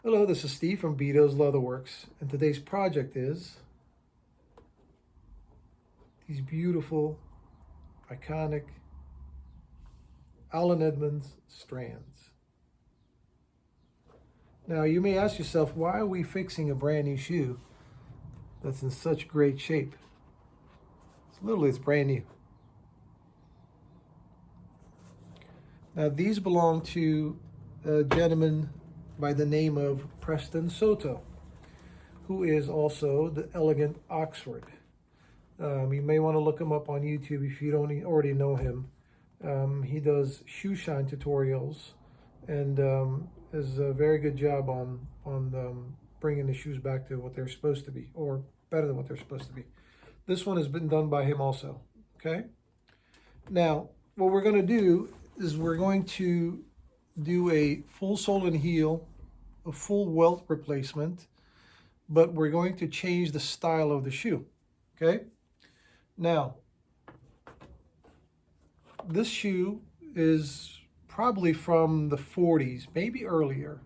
Hello, this is Steve from Bedo's Leatherworks, and today's project is these beautiful, iconic Allen Edmonds strands. Now, you may ask yourself, why are we fixing a brand new shoe that's in such great shape? It's brand new. Now, these belong to a gentleman by the name of Preston Soto, who is also the Elegant Oxford. You may want to look him up on YouTube if you don't already know him. He does shoe shine tutorials and does a very good job on bringing the shoes back to what they're supposed to be, or better than what they're supposed to be. This one has been done by him also. Okay. Now, what we're going to do is we're going to do a full sole and heel, a full welt replacement, but we're going to change the style of the shoe. Okay. Now, this shoe is probably from the 40s, maybe earlier.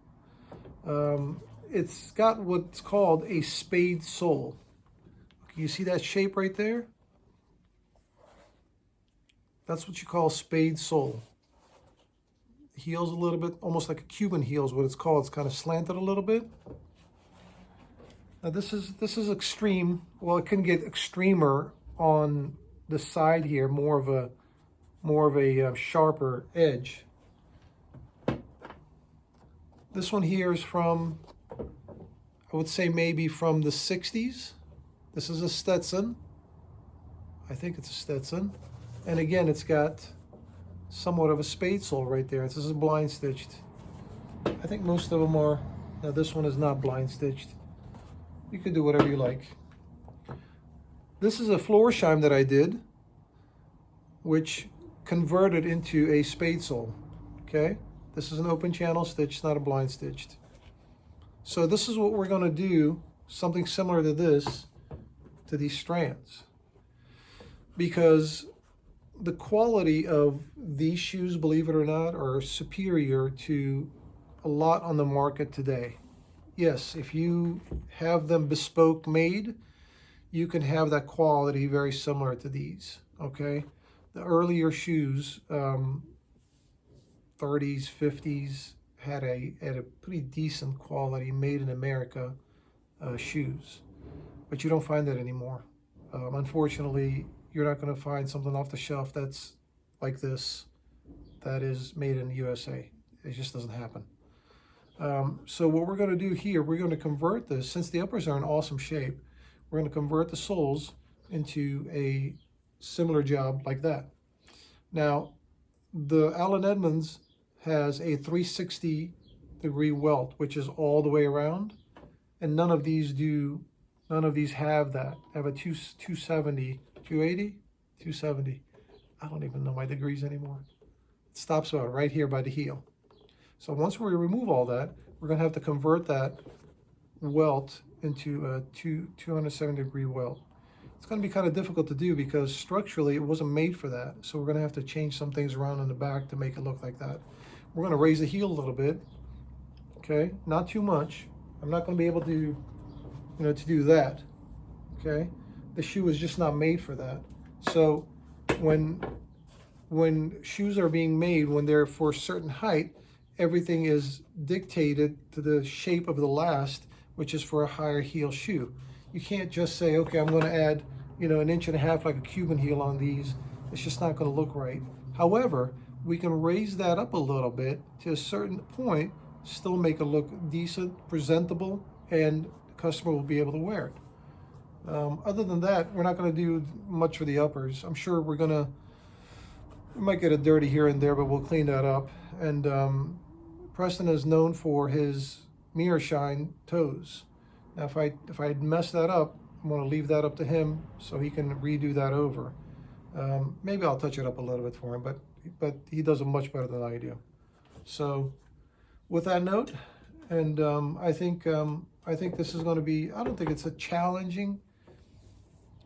It's got what's called a spade sole. You see that shape right there? That's what you call spade sole. Heels a little bit, almost like a Cuban heel is what it's called. It's kind of slanted a little bit. Now this is extreme. Well, it can get extremer on the side here, more of a sharper edge. This one here is from, I would say maybe from the 60s. This is a Stetson. I think it's a Stetson. And again, it's got somewhat of a spade sole right there. This is blind stitched. I think most of them are. Now this one is not blind stitched. You can do whatever you like. This is a floor shine that I did, which converted into a spade sole. Okay, this is an open channel stitch, not a blind stitched. So this is what we're going to do, something similar to this, to these strands, because the quality of these shoes, believe it or not, are superior to a lot on the market today. Yes, if you have them bespoke made, you can have that quality very similar to these, okay? The earlier shoes, 30s, 50s, had a pretty decent quality made in America shoes, but you don't find that anymore. Unfortunately, you're not going to find something off the shelf that's like this, that is made in the USA. It just doesn't happen. So what we're going to do here, we're going to convert this, since the uppers are in awesome shape, we're going to convert the soles into a similar job like that. Now, the Allen Edmonds has a 360-degree welt, which is all the way around, and none of these have that. They have a 270, 280, 270. I don't even know my degrees anymore. It stops about right here by the heel. So once we remove all that, we're going to have to convert that welt into a 270-degree welt. It's going to be kind of difficult to do because structurally it wasn't made for that. So we're going to have to change some things around in the back to make it look like that. We're going to raise the heel a little bit. Okay, not too much. I'm not going to be able to, to do that. Okay, the shoe is just not made for that. So when shoes are being made, when they're for a certain height, everything is dictated to the shape of the last, which is for a higher heel shoe. You can't just say, okay, I'm going to add, an inch and a half like a Cuban heel on these. It's just not going to look right. However, we can raise that up a little bit to a certain point, still make it look decent, presentable, and the customer will be able to wear it. Other than that, we're not going to do much for the uppers. I'm sure we might get it dirty here and there, but we'll clean that up. And Preston is known for his mirror shine toes. Now, if I mess that up, I'm going to leave that up to him so he can redo that over. Maybe I'll touch it up a little bit for him, but he does it much better than I do. So, with that note, and I think this is going to be. I don't think it's a challenging.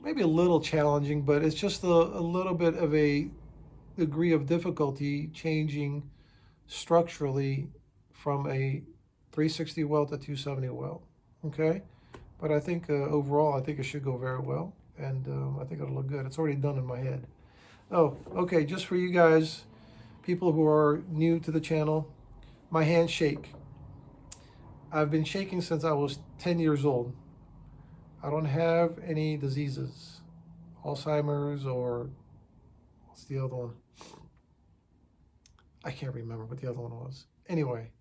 Maybe a little challenging, but it's just a little bit of a degree of difficulty changing structurally from a 360 welt at 270 welt. Okay, but I think overall, I think it should go very well, and I think it'll look good. It's already done in my head. Oh, okay, just for you guys, people who are new to the channel, my hands shake. I've been shaking since I was 10 years old. I don't have any diseases, Alzheimer's, or what's the other one? I can't remember what the other one was. Anyway,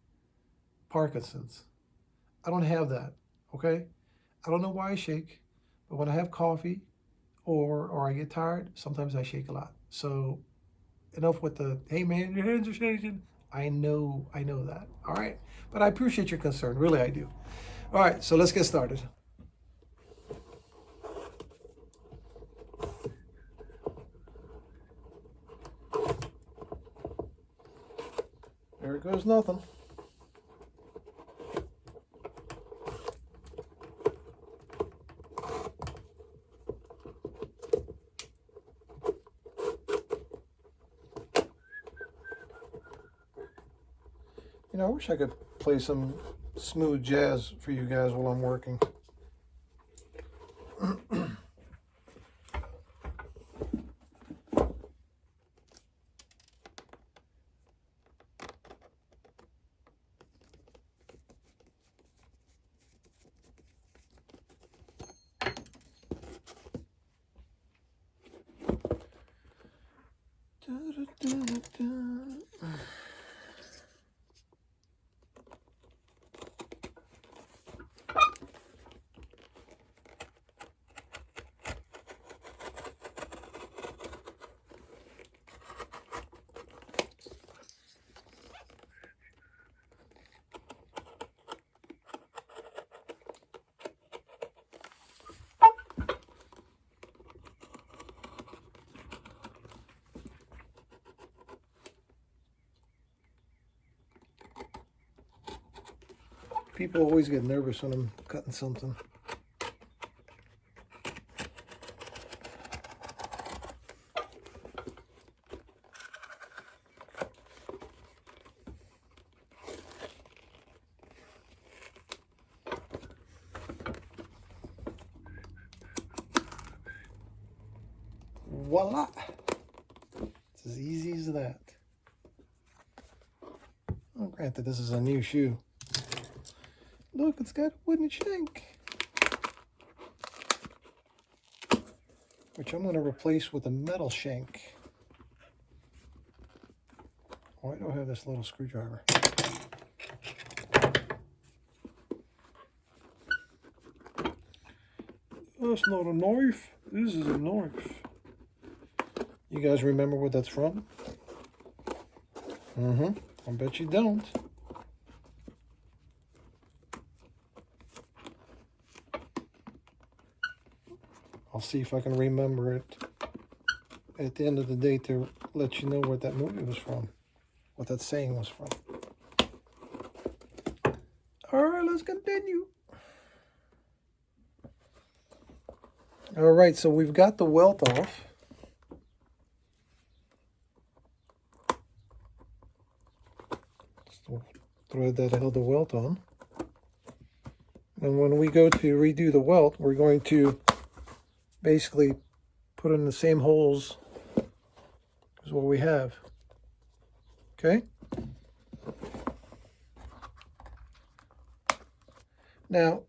Parkinson's. I don't have that, okay? I don't know why I shake, but when I have coffee or I get tired, sometimes I shake a lot. So enough with the, hey man, your hands are shaking. I know that, all right? But I appreciate your concern, really I do. All right, so let's get started. There goes nothing. You know, I wish I could play some smooth jazz for you guys while I'm working. People always get nervous when I'm cutting something. Voila! It's as easy as that. Well, granted, this is a new shoe. Look, it's got a wooden shank, which I'm going to replace with a metal shank. Why do I have this little screwdriver? That's not a knife. This is a knife. You guys remember what that's from? I bet you don't. I'll see if I can remember it at the end of the day to let you know what that movie was from, what that saying was from. All right, let's continue. All right, so we've got the welt off. So thread that held the welt on. And when we go to redo the welt, we're going to basically put in the same holes as what we have. Okay? Now,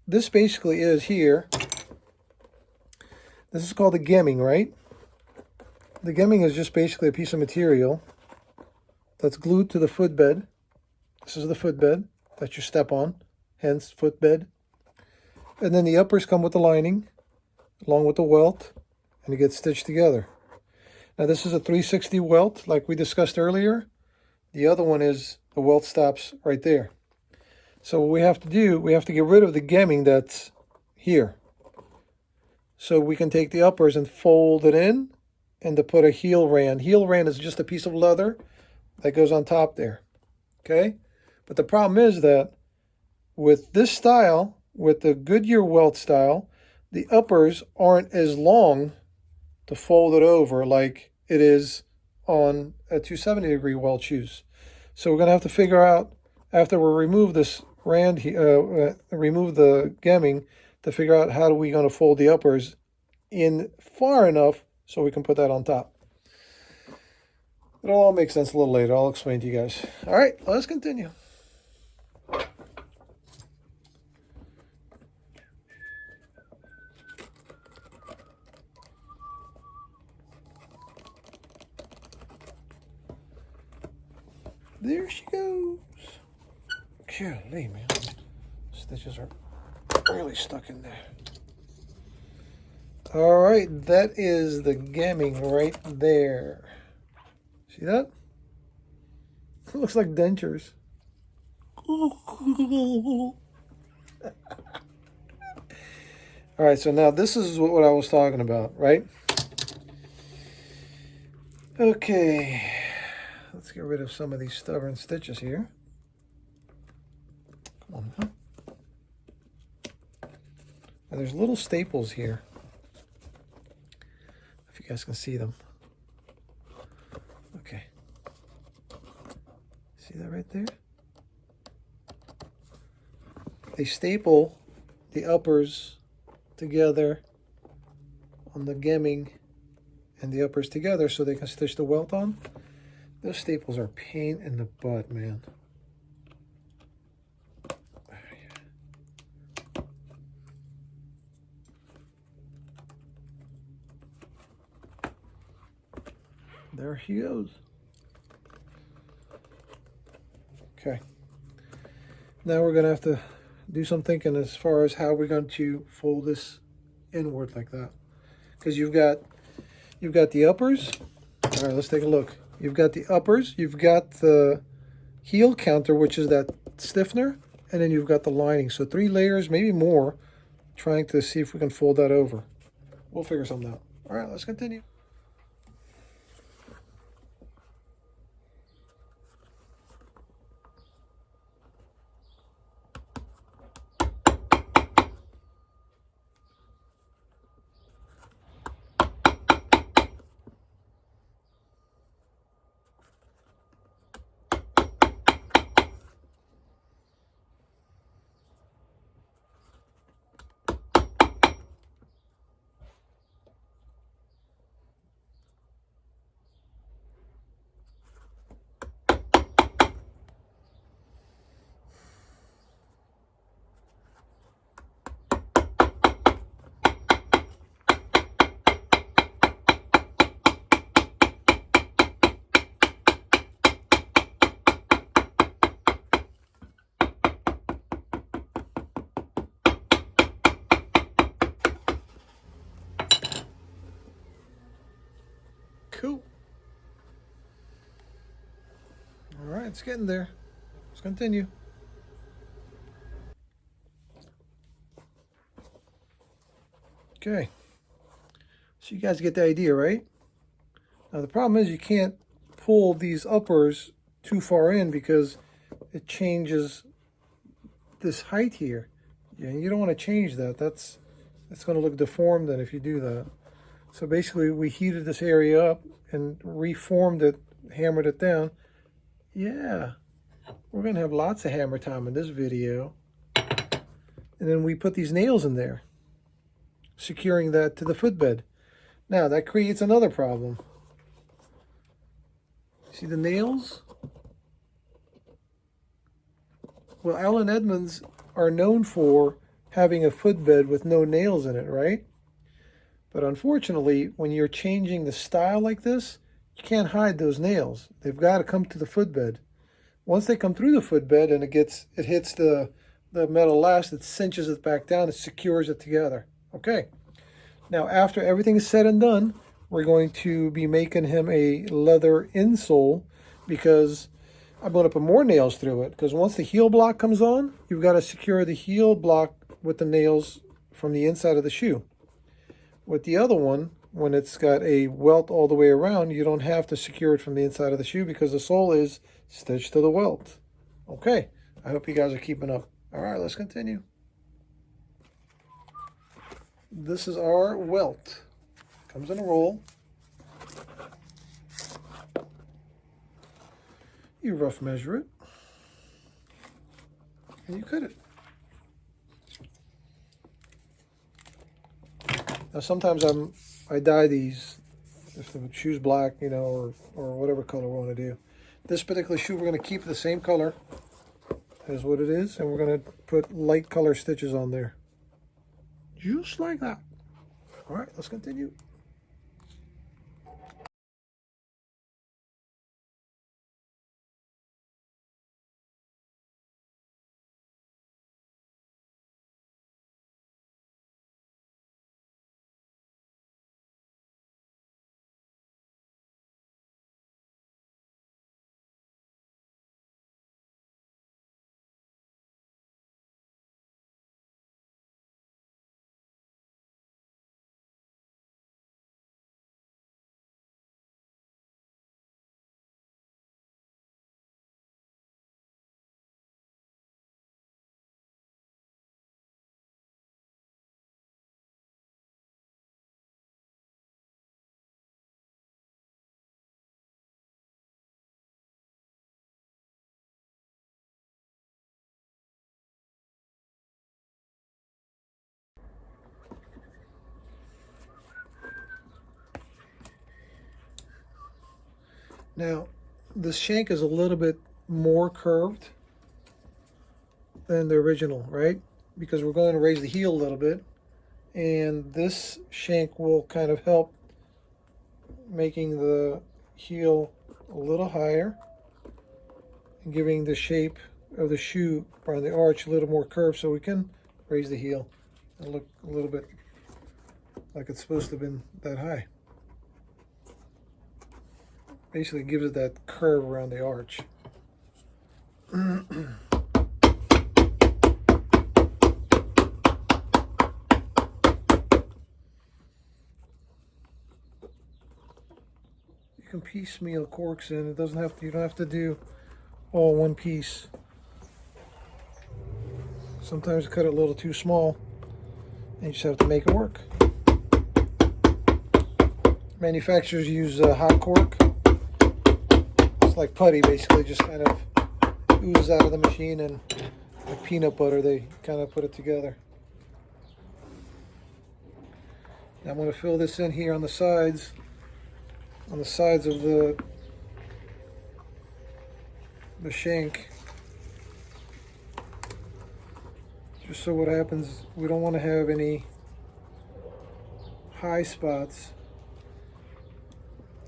this basically is here. This is called the gemming, right? The gemming is just basically a piece of material that's glued to the footbed. This is the footbed that you step on, hence footbed. And then the uppers come with the lining, along with the welt, and it gets stitched together. Now this is a 360 welt, like we discussed earlier. The other one is the welt stops right there. So what we have to do, we have to get rid of the gemming that's here. So we can take the uppers and fold it in, and to put a heel ran. Heel ran is just a piece of leather that goes on top there. Okay? But the problem is that with this style, with the Goodyear welt style, the uppers aren't as long to fold it over like it is on a 270 degree welt shoes. So we're going to have to figure out after we remove this remove the gemming to figure out how are we going to fold the uppers in far enough so we can put that on top. It'll all make sense a little later. I'll explain to you guys. All right, let's continue. There she goes. Golly, man. Stitches are really stuck in there. All right, that is the gemming right there. See that? It looks like dentures. All right, so now this is what I was talking about, right? Okay, let's get rid of some of these stubborn stitches here. Come on, huh? And there's little staples here. If you guys can see them. Okay. See that right there? They staple the uppers together on the gemming and the uppers together so they can stitch the welt on. Those staples are a pain in the butt, man. There he goes. Okay. Now we're going to have to do some thinking as far as how we're going to fold this inward like that. Because you've got the uppers. All right, let's take a look. You've got the uppers. You've got the heel counter, which is that stiffener. And then you've got the lining. So 3 layers, maybe more, trying to see if we can fold that over. We'll figure something out. All right, let's continue. Cool. All right, it's getting there. Let's continue. Okay. So you guys get the idea, right? Now the problem is you can't pull these uppers too far in because it changes this height here. Yeah, you don't want to change that. That's going to look deformed then if you do that. So basically we heated this area up and reformed it, hammered it down. Yeah, we're going to have lots of hammer time in this video. And then we put these nails in there, securing that to the footbed. Now that creates another problem. See the nails? Well, Allen Edmonds are known for having a footbed with no nails in it, right? But unfortunately, when you're changing the style like this, you can't hide those nails. They've got to come to the footbed. Once they come through the footbed and it hits the metal last, it cinches it back down, it secures it together. Okay. Now, after everything is said and done, we're going to be making him a leather insole because I'm going to put more nails through it. Because once the heel block comes on, you've got to secure the heel block with the nails from the inside of the shoe. With the other one, when it's got a welt all the way around, you don't have to secure it from the inside of the shoe because the sole is stitched to the welt. Okay, I hope you guys are keeping up. All right, let's continue. This is our welt. Comes in a roll. You rough measure it. and you cut it. Now sometimes I dye these if the shoe's black, you know, or whatever color we want to do. This particular shoe we're going to keep the same color as what it is, and we're going to put light color stitches on there. Just like that. All right, let's continue. Now, the shank is a little bit more curved than the original, right? Because we're going to raise the heel a little bit, and this shank will kind of help making the heel a little higher and giving the shape of the shoe around the arch a little more curved, so we can raise the heel and look a little bit like it's supposed to have been that high. Basically gives it that curve around the arch. You can piecemeal corks in. It doesn't have to, you don't have to do all one piece. Sometimes you cut it a little too small and you just have to make it work. Manufacturers use hot cork. It's like putty, basically, just kind of oozes out of the machine, and like peanut butter, they kind of put it together. Now I'm going to fill this in here on the sides of the shank. Just so what happens, we don't want to have any high spots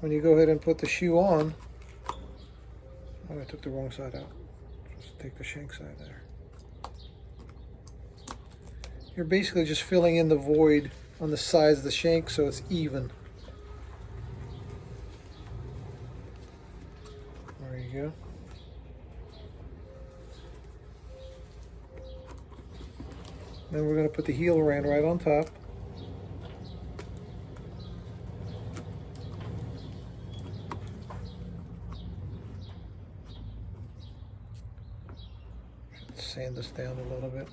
when you go ahead and put the shoe on. Oh, I took the wrong side out. Just take the shank side there. You're basically just filling in the void on the sides of the shank so it's even. There you go. Then we're going to put the heel around right on top. Sand this down a little bit.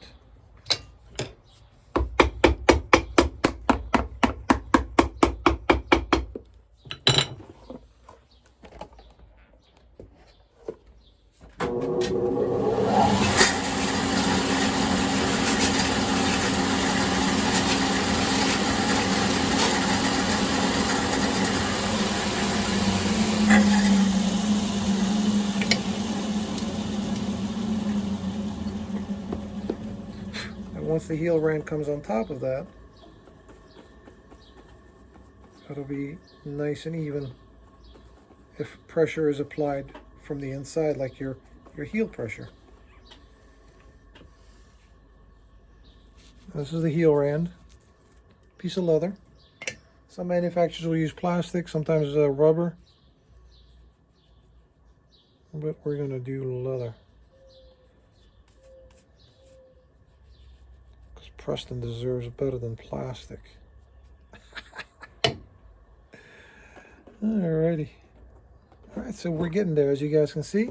Once the heel rand comes on top of that, it'll be nice and even if pressure is applied from the inside, like your heel pressure. This is the heel rand, piece of leather. Some manufacturers will use plastic, sometimes rubber, but we're going to do leather. Preston deserves better than plastic. Alrighty. Alright, so we're getting there, as you guys can see.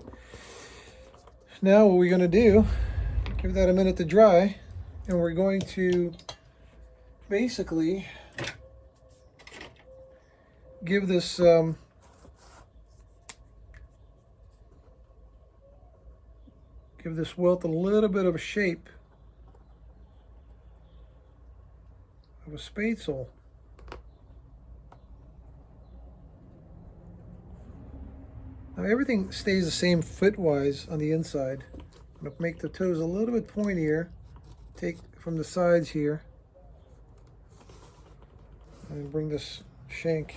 Now what we're going to do, give that a minute to dry, and we're going to basically give this Give this welt a little bit of a shape of a SpadeSole. Now everything stays the same foot-wise on the inside. I'm going to make the toes a little bit pointier. Take from the sides here. And bring this shank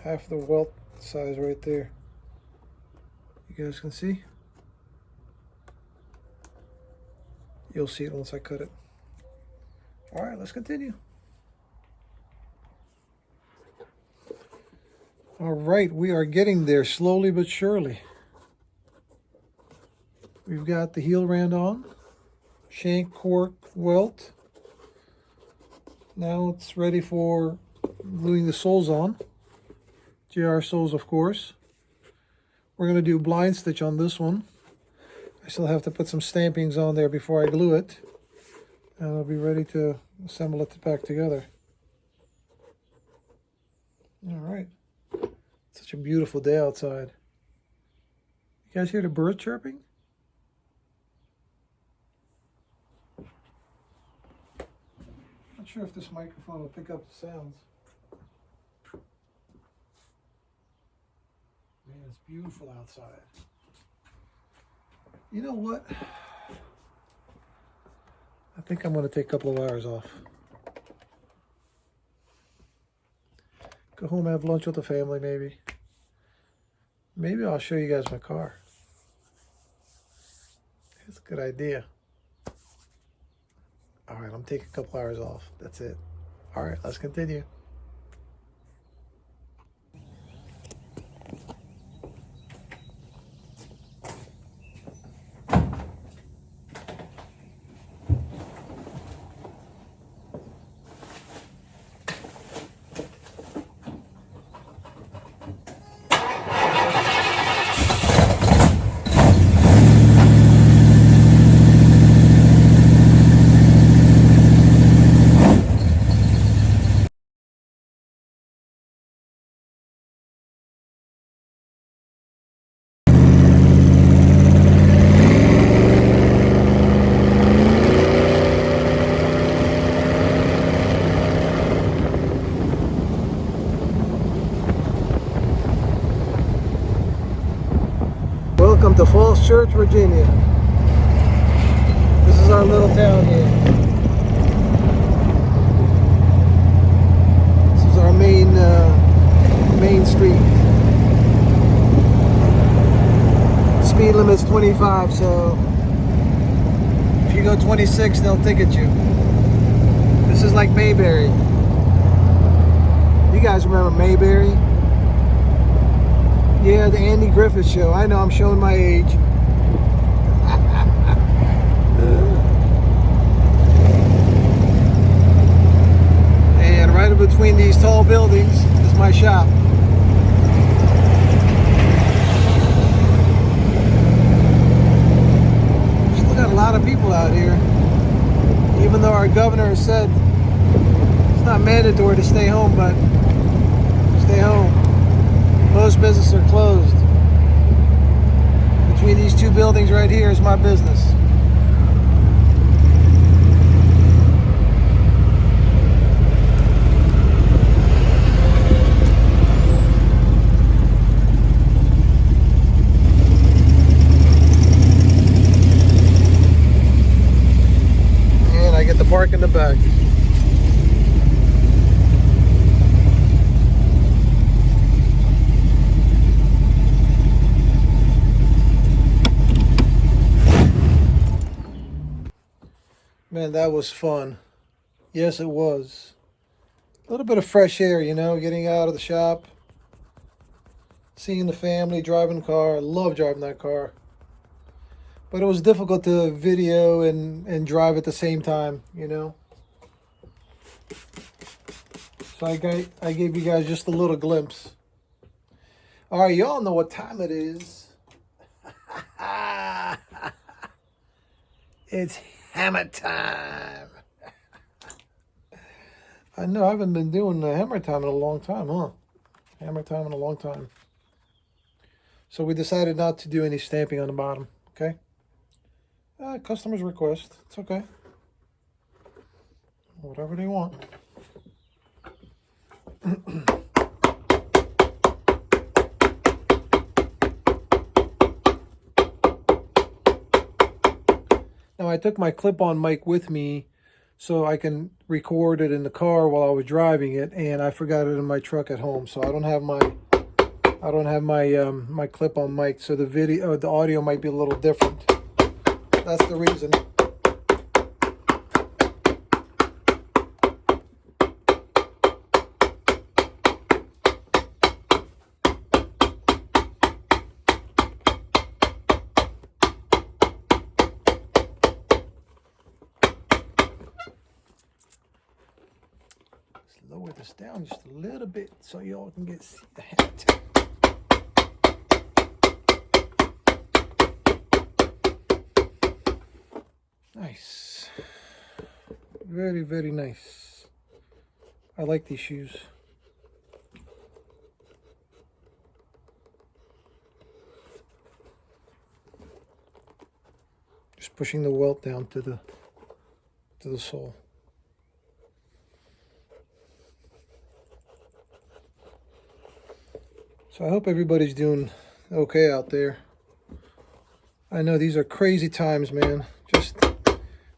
half the welt size right there. You guys can see? You'll see it once I cut it. All right, let's continue. All right, we are getting there slowly but surely. We've got the heel rand on, shank, cork, welt. Now it's ready for gluing the soles on. JR soles, of course. We're going to do blind stitch on this one. I still have to put some stampings on there before I glue it. And I'll be ready to assemble it back together. All right. Such a beautiful day outside. You guys hear the birds chirping? Not sure if this microphone will pick up the sounds. Man, it's beautiful outside. You know what? I think I'm going to take a couple of hours off. Go home, have lunch with the family, maybe. Maybe I'll show you guys my car. It's a good idea. All right, I'm taking a couple hours off. That's it. All right, let's continue. Welcome to Falls Church, Virginia. This is our little town here. This is our main street. Speed limit's 25, so if you go 26, they'll ticket you. This is like Mayberry. You guys remember Mayberry? Yeah, the Andy Griffith Show. I know I'm showing my age. And right in between these tall buildings is my shop. Still got a lot of people out here. Even though our governor has said it's not mandatory to stay home, but stay home. Most businesses are closed. Between these two buildings right here is my business. And I get to park in the back. Man, that was fun. Yes, it was. A little bit of fresh air, you know, getting out of the shop, seeing the family, driving the car. I love driving that car. But it was difficult to video and drive at the same time, you know. So I gave you guys just a little glimpse. All right, y'all know what time it is. It's hammer time. I know I haven't been doing hammer time in a long time, huh? Hammer time in a long time. So we decided not to do any stamping on the bottom, okay? Customer's request, it's okay. Whatever they want. Now I took my clip-on mic with me so I can record it in the car while I was driving it, and I forgot it in my truck at home, so I don't have my my clip-on mic, so the audio might be a little different. That's the reason. Lower this down just a little bit so y'all can see the hat. Nice. Very, very nice. I like these shoes. Just pushing the welt down to the sole. So I hope everybody's doing okay out there. I know these are crazy times, man.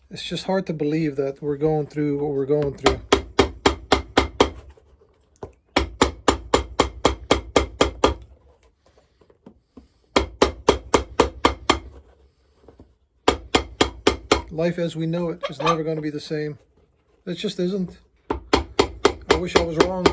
It's just hard to believe that we're going through what we're going through. Life as we know it is never going to be the same. It just isn't. I wish I was wrong.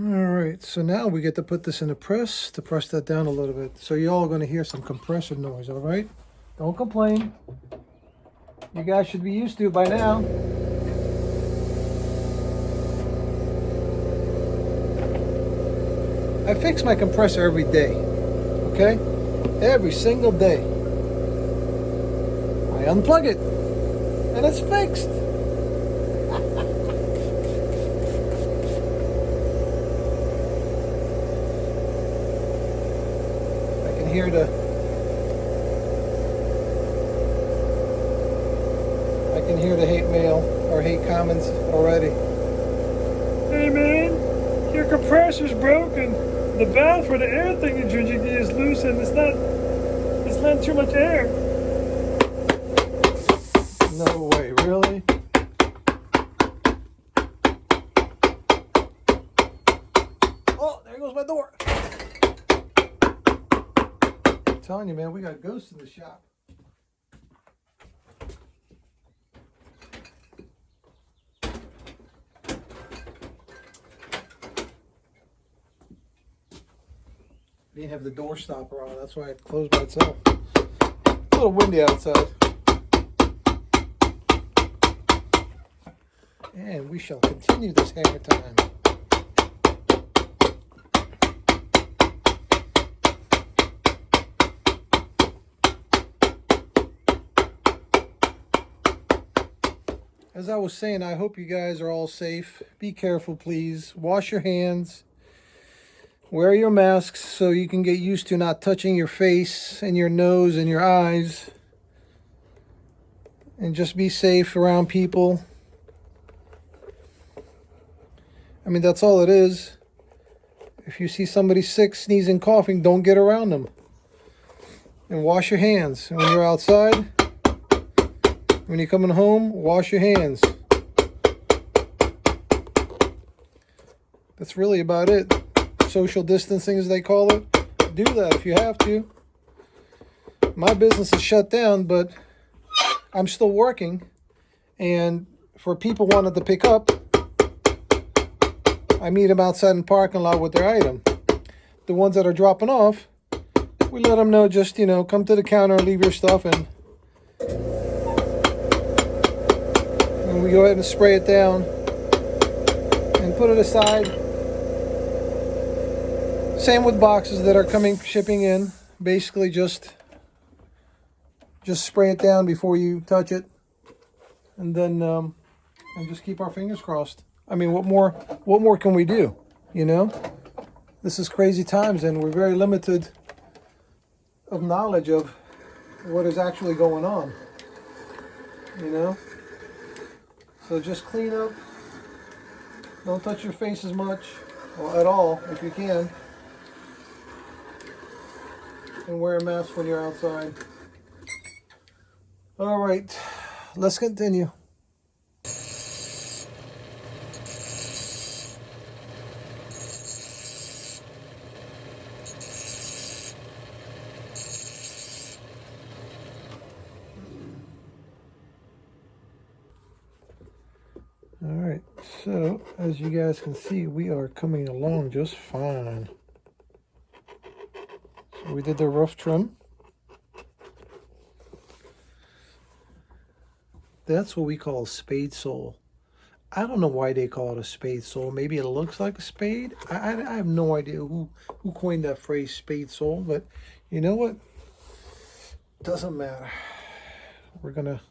Alright, so now we get to put this in a press to press that down a little bit. So y'all are going to hear some compressor noise, alright? Don't complain. You guys should be used to it by now. I fix my compressor every day, okay? Every single day. I unplug it, and it's fixed. I can hear the hate mail or hate comments already. Hey man, your compressor's broken. The valve for the air thing you're drinking is loose and it's not too much air. No way, really? Oh, there goes my door. I'm telling you, man, we got ghosts in the shop. I didn't have the door stopper on, that's why it closed by itself. A little windy outside. And we shall continue this hammer time. As I was saying, I hope you guys are all safe. Be careful, please. Wash your hands. Wear your masks so you can get used to not touching your face and your nose and your eyes. And just be safe around people. I mean, that's all it is. If you see somebody sick, sneezing, coughing, don't get around them. And wash your hands. And when you're outside, when you're coming home, wash your hands. That's really about it. Social distancing, as they call it. Do that if you have to. My business is shut down, but I'm still working. And for people wanting to pick up, I meet them outside in the parking lot with their item. The ones that are dropping off, we let them know, just, you know, come to the counter and leave your stuff, and we go ahead and spray it down and put it aside. Same with boxes that are shipping in. Basically just spray it down before you touch it. and then and just keep our fingers crossed. I mean, what more can we do? You know, this is crazy times, and we're very limited of knowledge of what is actually going on. You know, so just clean up. Don't touch your face as much, or at all, if you can. And wear a mask when you're outside. All right, let's continue. All right, so as you guys can see, we are coming along just fine. So we did the rough trim. That's what we call SpadeSole. I don't know why they call it a SpadeSole. Maybe it looks like a spade. I have no idea who coined that phrase SpadeSole, but you know what? Doesn't matter. We're gonna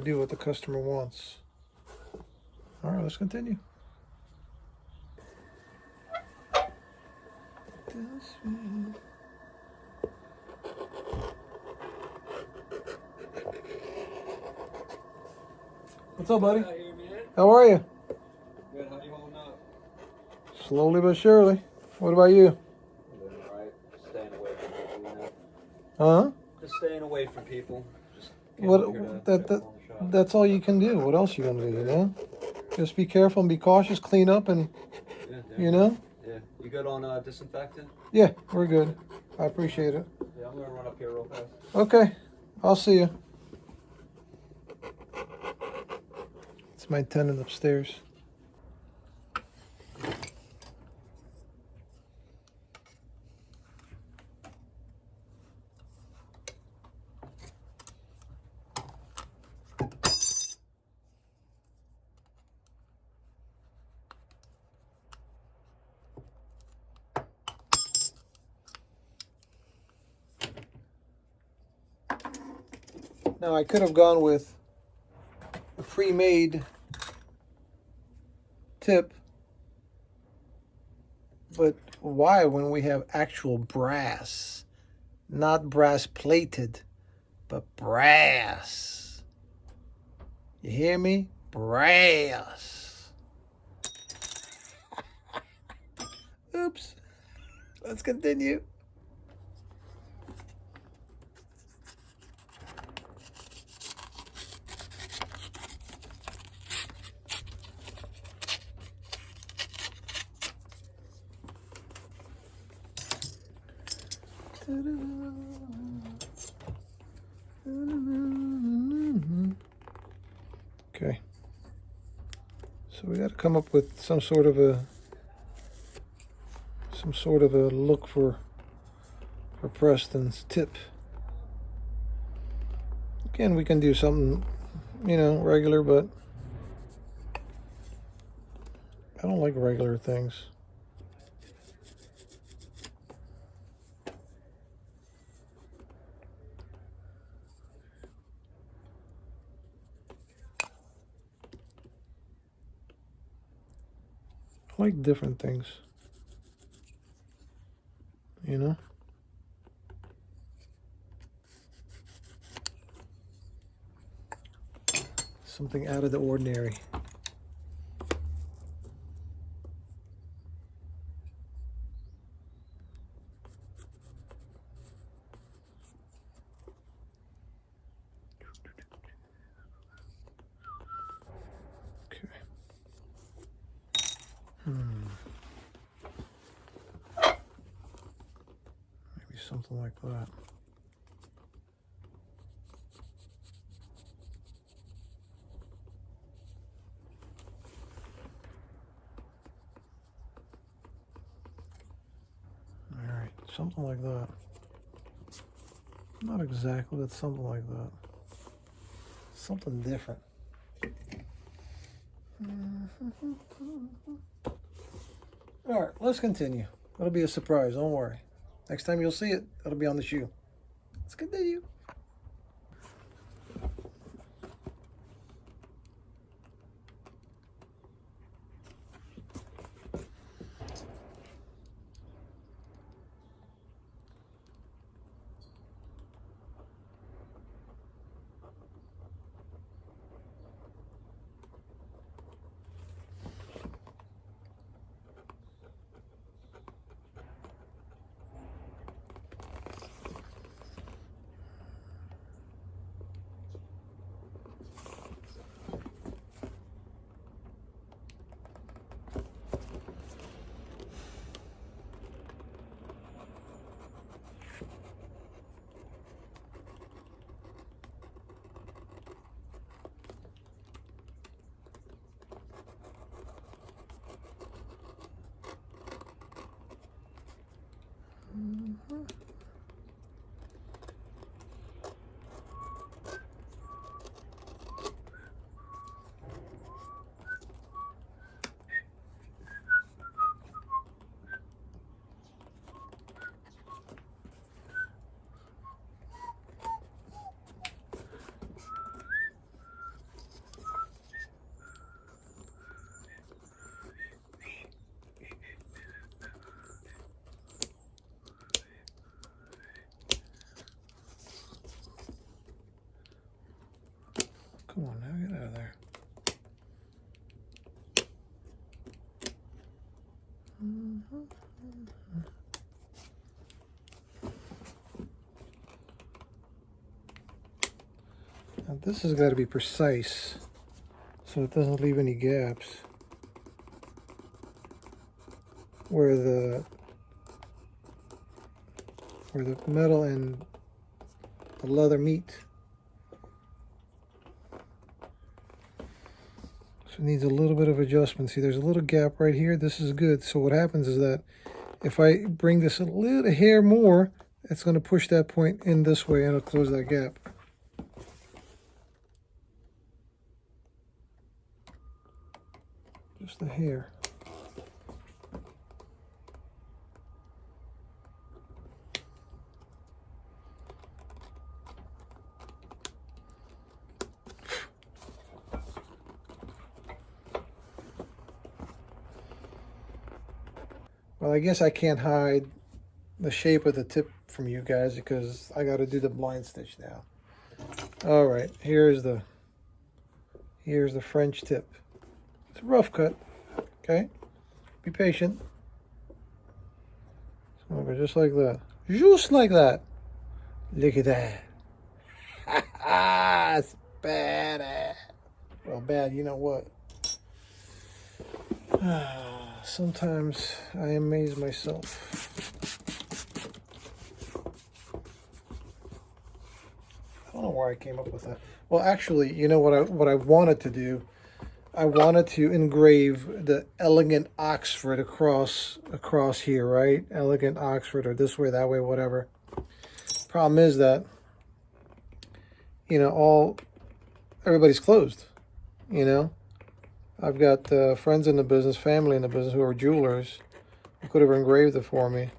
do what the customer wants. All right, let's continue. What's up, buddy? How are you? Good, how you holding up? Slowly but surely. What about you? Doing alright. Staying away from people, you know. Huh? Just staying away from people. Just that's all you can do. What else you gonna do, you know? Just be careful and be cautious, clean up, and yeah. you know? Yeah. You good on disinfectant? Yeah, we're good. I appreciate it. Yeah, I'm gonna run up here real fast. Okay, I'll see you. It's my tenant upstairs. Now I could have gone with a pre-made tip, but why when we have actual brass? Not brass plated, but brass. You hear me? Brass. Oops. Let's continue. Okay, so we got to come up with some sort of a look for Preston's tip. Again, we can do something, you know, regular, but I don't like regular things. I like different things, you know? Something out of the ordinary. Maybe something like that. All right, something like that. Not exactly, but something like that. Something different. All right, let's continue. That'll be a surprise, don't worry. Next time you'll see it, it'll be on the shoe. Let's continue. Come on now, get out of there. Now this has got to be precise so it doesn't leave any gaps where the metal and the leather meet. So it needs a little bit of adjustment. See, there's a little gap right here. This is good. So what happens is that if I bring this a little hair more, it's going to push that point in this way and it'll close that gap. Just a hair. Well, I guess I can't hide the shape of the tip from you guys because I got to do the blind stitch now. All right, here's the French tip. It's a rough cut, okay? Be patient. It's gonna go just like that. Just like that. Look at that. Ha ha! It's bad. Well, bad, you know what? Sometimes I amaze myself. I don't know where I came up with that. Well, actually, you know what I wanted to do? I wanted to engrave the elegant Oxford across here, right? Elegant Oxford, or this way, that way, whatever. Problem is that, you know, everybody's closed, you know? I've got friends in the business, family in the business who are jewelers who could have engraved it for me.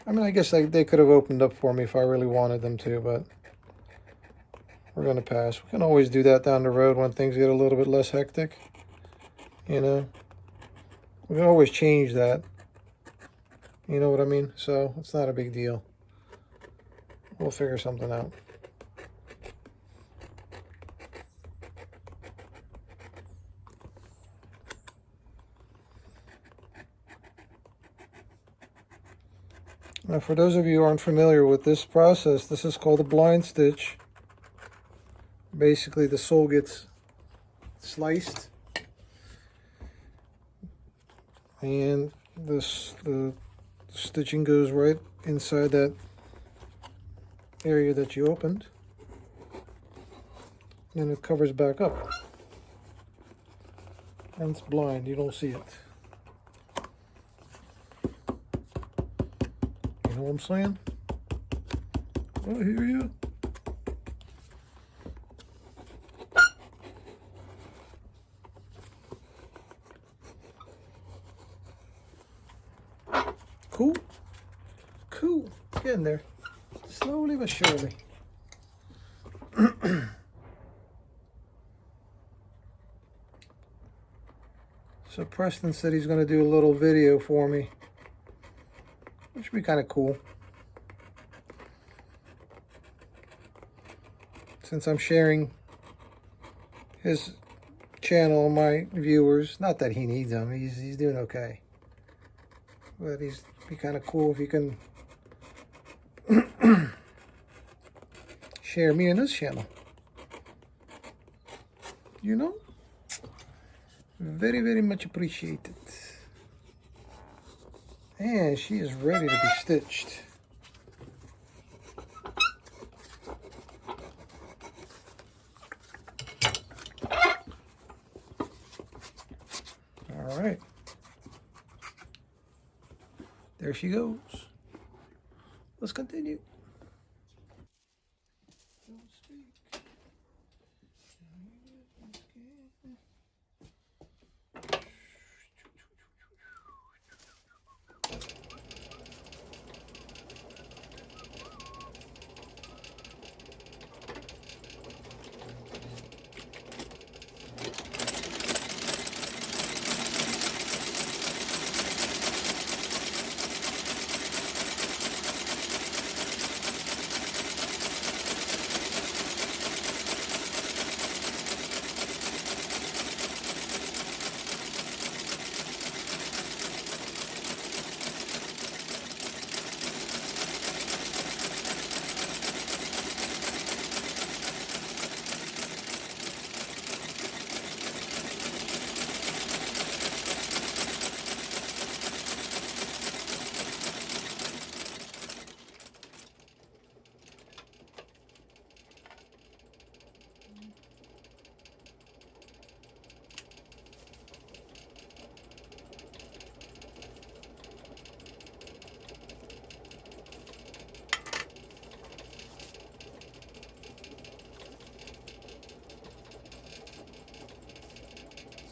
I mean, I guess they could have opened up for me if I really wanted them to, but we're going to pass. We can always do that down the road when things get a little bit less hectic, you know. We can always change that, you know what I mean? So it's not a big deal. We'll figure something out. Now, for those of you who aren't familiar with this process, this is called a blind stitch. Basically, the sole gets sliced, and the stitching goes right inside that area that you opened, and it covers back up. And it's blind, you don't see it. You know what I'm saying? I hear you. Cool. Cool. Get in there. Slowly but surely. So Preston said he's going to do a little video for me, which would be kind of cool. Since I'm sharing his channel, my viewers, not that he needs them, he's doing okay. But it'd be kind of cool if you can share me and his channel. You know? Very, very much appreciated. And she is ready to be stitched. All right. There she goes. let's continue. Don't speak.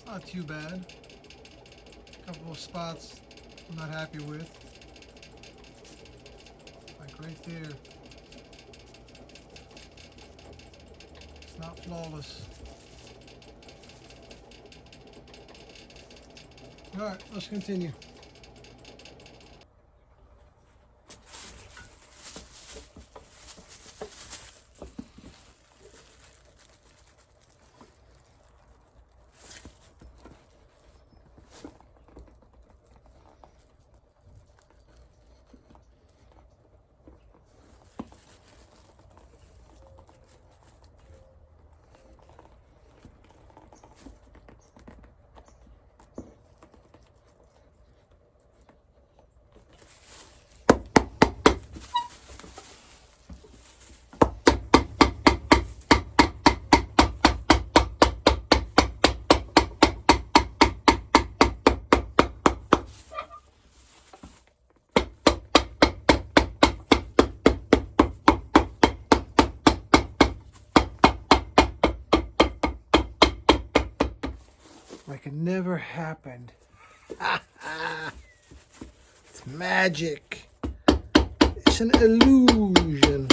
Not too bad. A couple of spots I'm not happy with. Like right there. It's not flawless. Alright, let's continue. Like it never happened. It's magic. It's an illusion.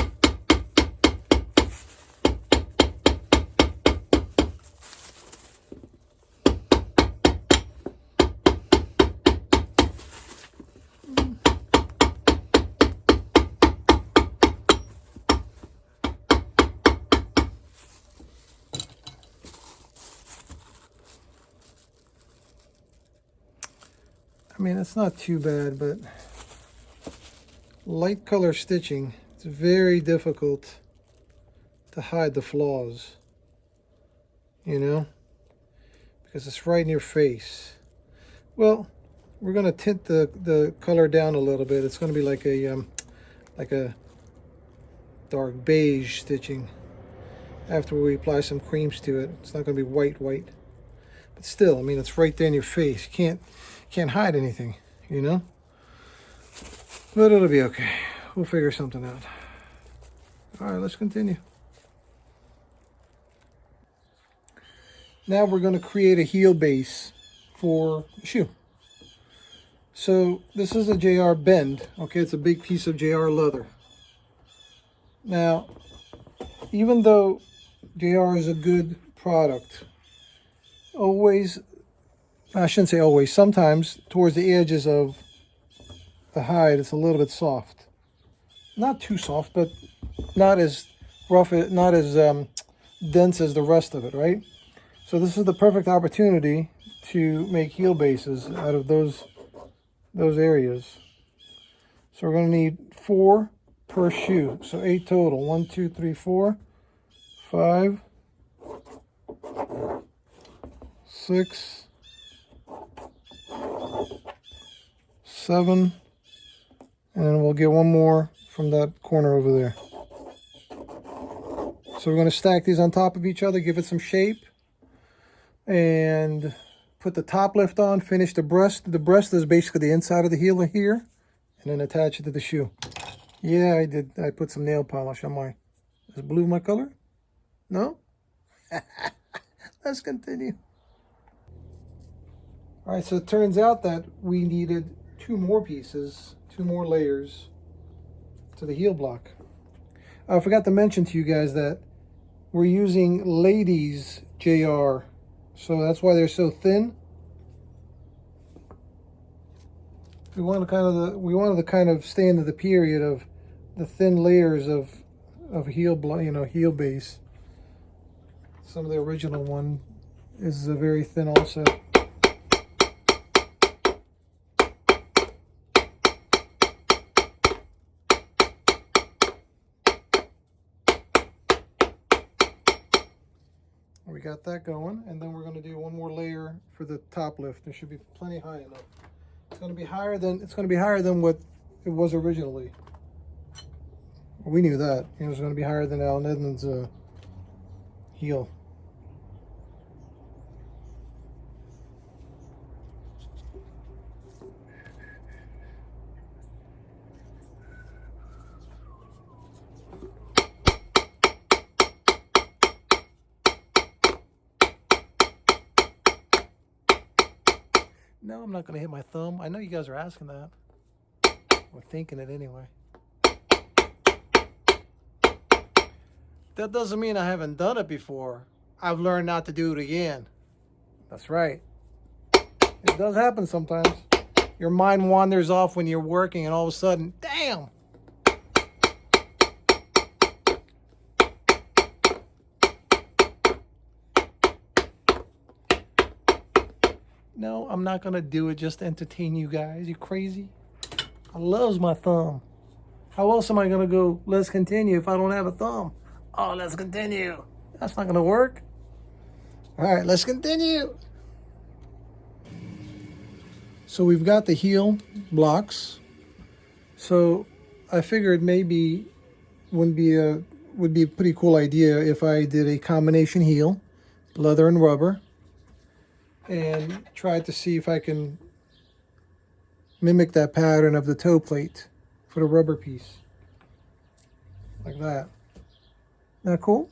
I mean, it's not too bad, but light color stitching, it's very difficult to hide the flaws, you know, because it's right in your face. Well, we're going to tint the color down a little bit. It's going to be like a dark beige stitching after we apply some creams to it. It's not going to be white, but still, I mean, it's right there in your face. You can't hide anything, you know? But it'll be okay. We'll figure something out. All right, let's continue. Now we're going to create a heel base for the shoe. So this is a JR bend. Okay, it's a big piece of JR leather. Now, even though JR is a good product, I shouldn't say always, sometimes towards the edges of the hide it's a little bit soft. Not too soft, but not as rough, not as dense as the rest of it, right? So this is the perfect opportunity to make heel bases out of those areas. So we're going to need 4 per shoe, so 8 total. 1, 2, 3, 4, 5, 6, 7, and then we'll get one more from that corner over there. So we're going to stack these on top of each other, give it some shape, and put the top lift on, finish the breast. The breast is basically the inside of the heel here, and then attach it to the shoe. Yeah, I did. I put some nail polish on my... Is blue my color? No? Let's continue. All right, so it turns out that we needed 2 more pieces, 2 more layers to the heel block. I forgot to mention to you guys that we're using ladies JR, so that's why they're so thin. We wanted to kind of stay into the period of the thin layers of heel block, you know, heel base. Some of the original one is very thin also. We got that going, and then we're going to do 1 more layer for the top lift. There should be plenty high enough. It's going to be higher than what it was originally. We knew that it was going to be higher than Allen Edmonds' heel. No, I'm not going to hit my thumb. I know you guys are asking that. We're thinking it anyway. That doesn't mean I haven't done it before. I've learned not to do it again. That's right. It does happen sometimes. Your mind wanders off when you're working and all of a sudden, damn! No, I'm not going to do it just to entertain you guys. You crazy? I loves my thumb. How else am I going to go, let's continue, if I don't have a thumb? Oh, let's continue. That's not going to work. All right, let's continue. So we've got the heel blocks. So I figured maybe would be a pretty cool idea if I did a combination heel, leather and rubber, and tried to see if I can mimic that pattern of the toe plate for the rubber piece. Like that. Isn't that cool?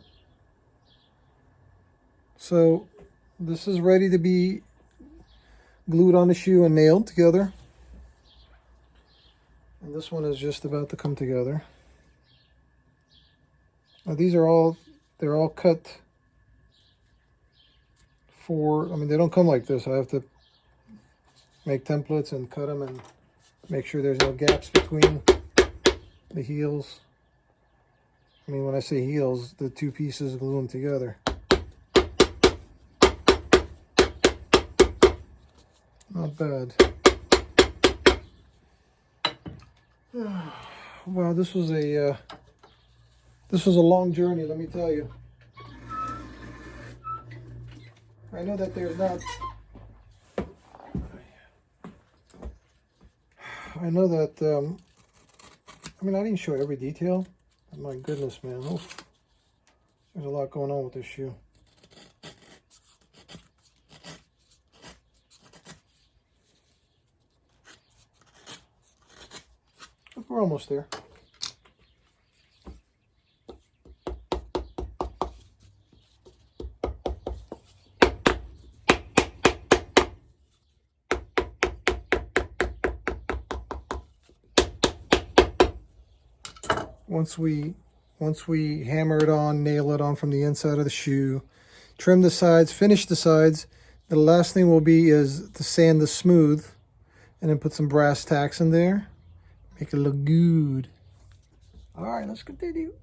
So this is ready to be glued on the shoe and nailed together. And this one is just about to come together. Now these are they're all cut for, I mean, they don't come like this. I have to make templates and cut them and make sure there's no gaps between the heels. I mean, when I say heels, the 2 pieces glue them together. Not bad. Wow, this was a long journey, let me tell you. I know that there's not. I know that. I mean, I didn't show every detail. My goodness, man. Oof. There's a lot going on with this shoe. Look, we're almost there. Once we hammer it on, nail it on from the inside of the shoe, trim the sides, finish the sides, the last thing will be is to sand the smooth and then put some brass tacks in there. Make it look good. All right, let's continue.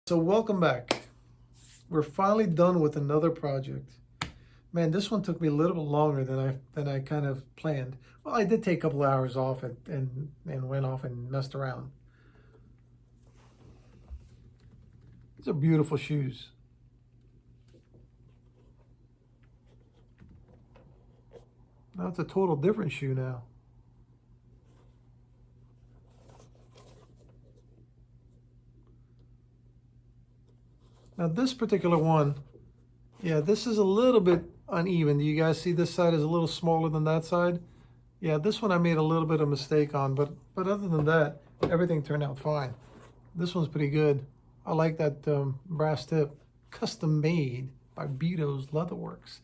So welcome back. We're finally done with another project. Man, this one took me a little bit longer than I kind of planned. Well, I did take a couple hours off and went off and messed around. These are beautiful shoes. Now it's a total different shoe now. Now this particular one, yeah, this is a little bit uneven. Do you guys see this side is a little smaller than that side? Yeah, this one I made a little bit of mistake on, but other than that, everything turned out fine. This one's pretty good. I like that brass tip. Custom made by Bedo's Leatherworks.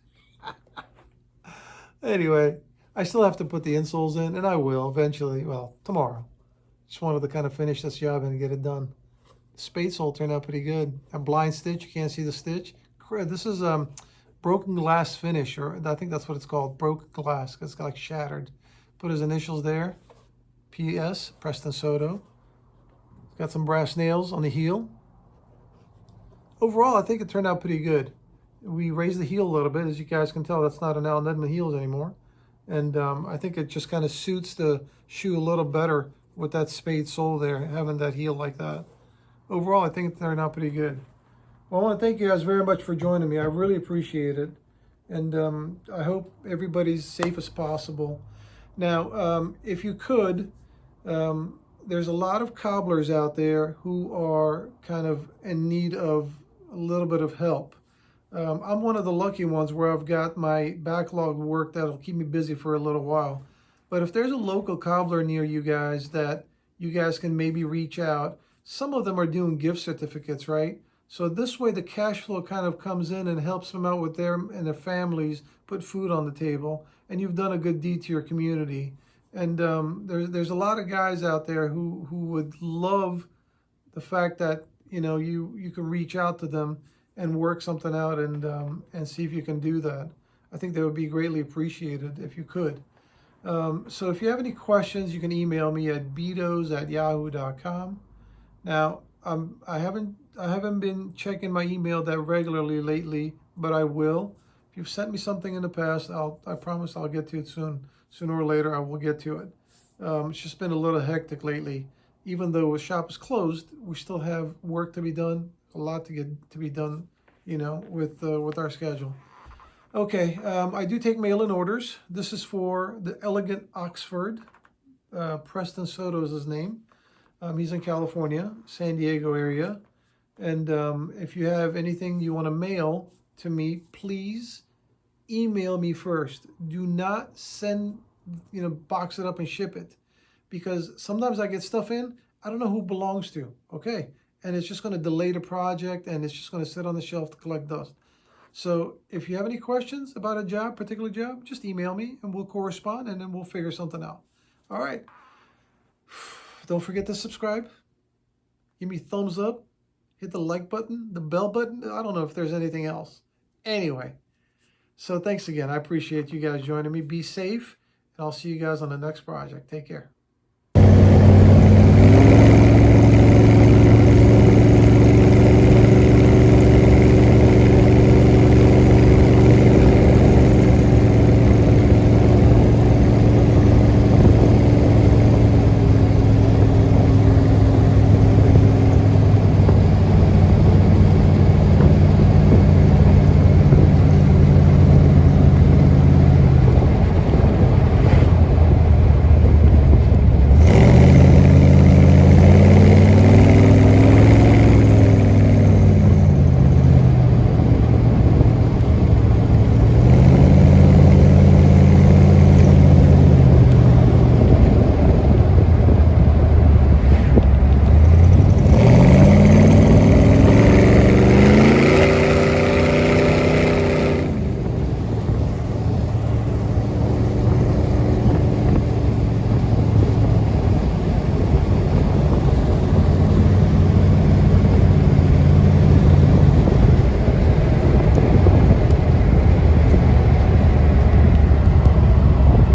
Anyway, I still have to put the insoles in, and I will eventually, well, tomorrow. Just wanted to kind of finish this job and get it done. SpadeSole turned out pretty good. A blind stitch, you can't see the stitch. This is broken glass finish, or I think that's what it's called, broken glass, because it's got like shattered. Put his initials there. PS, Preston Soto. Got some brass nails on the heel. Overall, I think it turned out pretty good. We raised the heel a little bit. As you guys can tell, that's not an Allen Edmonds heels anymore. And I think it just kind of suits the shoe a little better with that spade sole there, having that heel like that. Overall, I think it turned out pretty good. Well, I want to thank you guys very much for joining me. I really appreciate it. And I hope everybody's safe as possible. Now, if you could, there's a lot of cobblers out there who are kind of in need of a little bit of help. I'm one of the lucky ones where I've got my backlog work that'll keep me busy for a little while. But if there's a local cobbler near you guys that you guys can maybe reach out, some of them are doing gift certificates, right? So this way the cash flow kind of comes in and helps them out with them and their families, put food on the table, and you've done a good deed to your community. And there's a lot of guys out there who would love the fact that, you know, you can reach out to them and work something out and see if you can do that. I think that would be greatly appreciated if you could. So if you have any questions, you can email me at bedos@yahoo.com. Now, I haven't been checking my email that regularly lately, but I will. If you've sent me something in the past, I promise I'll get to it soon. Sooner or later, I will get to it. It's just been a little hectic lately. Even though the shop is closed, we still have work to be done, a lot to be done, you know, with our schedule. Okay, I do take mail-in orders. This is for the Elegant Oxford. Preston Soto is his name. He's in California, San Diego area. And if you have anything you want to mail to me, please email me first. Do not send, you know, box it up and ship it. Because sometimes I get stuff in, I don't know who it belongs to, okay? And it's just going to delay the project, and it's just going to sit on the shelf to collect dust. So if you have any questions about a job, particular job, just email me, and we'll correspond, and then we'll figure something out. All right. Don't forget to subscribe. Give me a thumbs up. Hit the like button, the bell button. I don't know if there's anything else. Anyway, so thanks again. I appreciate you guys joining me. Be safe, and I'll see you guys on the next project. Take care.